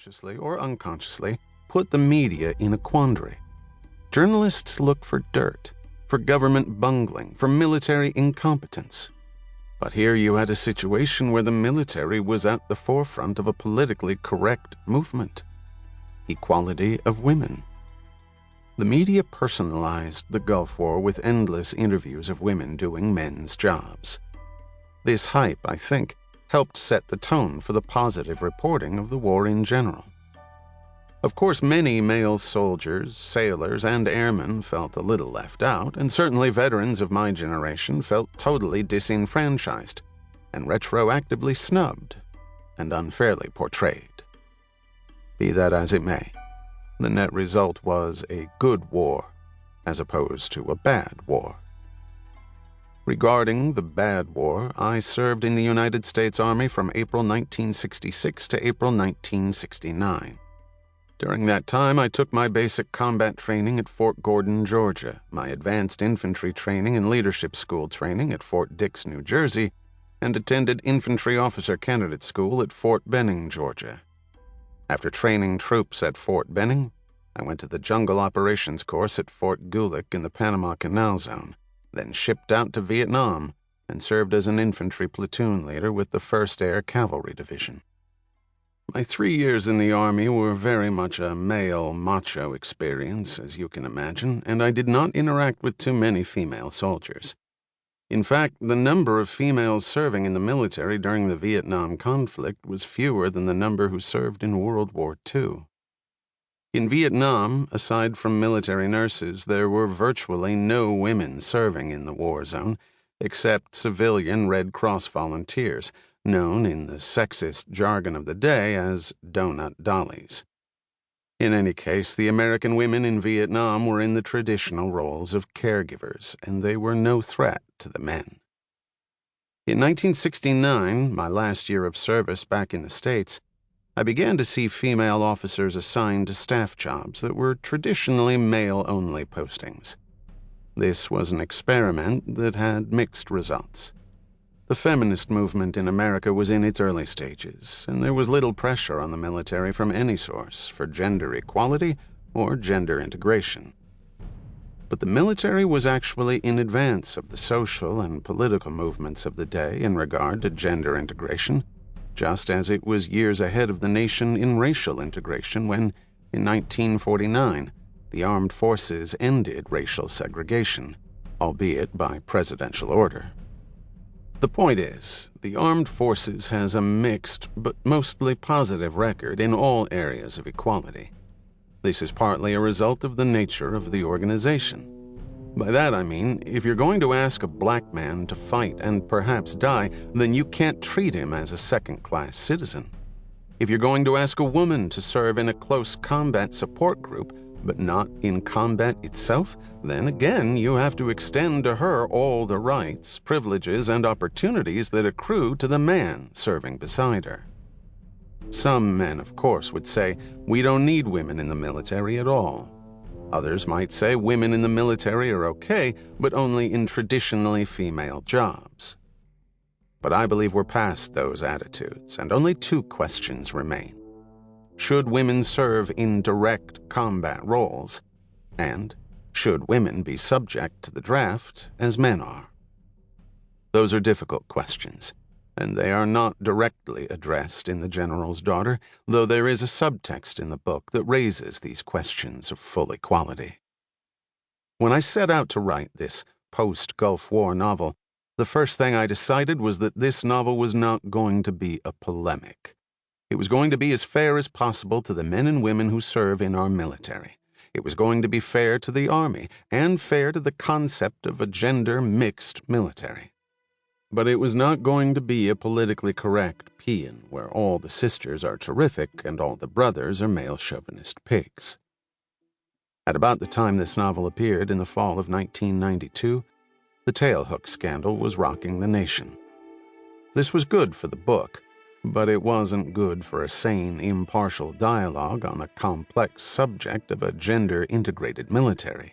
consciously or unconsciously, put the media in a quandary. Journalists look for dirt, for government bungling, for military incompetence. But here you had a situation where the military was at the forefront of a politically correct movement: equality of women. The media personalized the Gulf War with endless interviews of women doing men's jobs. This hype, I think, helped set the tone for the positive reporting of the war in general. Of course, many male soldiers, sailors, and airmen felt a little left out, and certainly veterans of my generation felt totally disenfranchised and retroactively snubbed and unfairly portrayed. Be that as it may, the net result was a good war as opposed to a bad war. Regarding the bad war, I served in the United States Army from April 1966 to April 1969. During that time, I took my basic combat training at Fort Gordon, Georgia, my advanced infantry training and leadership school training at Fort Dix, New Jersey, and attended Infantry Officer Candidate School at Fort Benning, Georgia. After training troops at Fort Benning, I went to the Jungle Operations Course at Fort Gulick in the Panama Canal Zone, then shipped out to Vietnam and served as an infantry platoon leader with the 1st Air Cavalry Division. My 3 years in the Army were very much a male, macho experience, as you can imagine, and I did not interact with too many female soldiers. In fact, the number of females serving in the military during the Vietnam conflict was fewer than the number who served in World War II. In Vietnam, aside from military nurses, there were virtually no women serving in the war zone, except civilian Red Cross volunteers, known in the sexist jargon of the day as donut dollies. In any case, the American women in Vietnam were in the traditional roles of caregivers, and they were no threat to the men. In 1969, my last year of service back in the States, I began to see female officers assigned to staff jobs that were traditionally male-only postings. This was an experiment that had mixed results. The feminist movement in America was in its early stages, and there was little pressure on the military from any source for gender equality or gender integration. But the military was actually in advance of the social and political movements of the day in regard to gender integration, just as it was years ahead of the nation in racial integration when, in 1949, the armed forces ended racial segregation, albeit by presidential order. The point is, the armed forces has a mixed but mostly positive record in all areas of equality. This is partly a result of the nature of the organization. By that I mean, if you're going to ask a black man to fight and perhaps die, then you can't treat him as a second-class citizen. If you're going to ask a woman to serve in a close combat support group, but not in combat itself, then again you have to extend to her all the rights, privileges, and opportunities that accrue to the man serving beside her. Some men, of course, would say, we don't need women in the military at all. Others might say women in the military are okay, but only in traditionally female jobs. But I believe we're past those attitudes, and only 2 questions remain. Should women serve in direct combat roles? And should women be subject to the draft as men are? Those are difficult questions, and they are not directly addressed in The General's Daughter, though there is a subtext in the book that raises these questions of full equality. When I set out to write this post-Gulf War novel, the first thing I decided was that this novel was not going to be a polemic. It was going to be as fair as possible to the men and women who serve in our military. It was going to be fair to the Army, and fair to the concept of a gender-mixed military. But it was not going to be a politically correct paean where all the sisters are terrific and all the brothers are male chauvinist pigs. At about the time this novel appeared in the fall of 1992, the tailhook scandal was rocking the nation. This was good for the book, but it wasn't good for a sane, impartial dialogue on the complex subject of a gender-integrated military.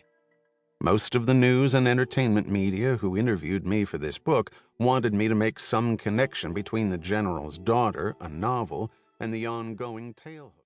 Most of the news and entertainment media who interviewed me for this book wanted me to make some connection between The General's Daughter, a novel, and the ongoing tailhook.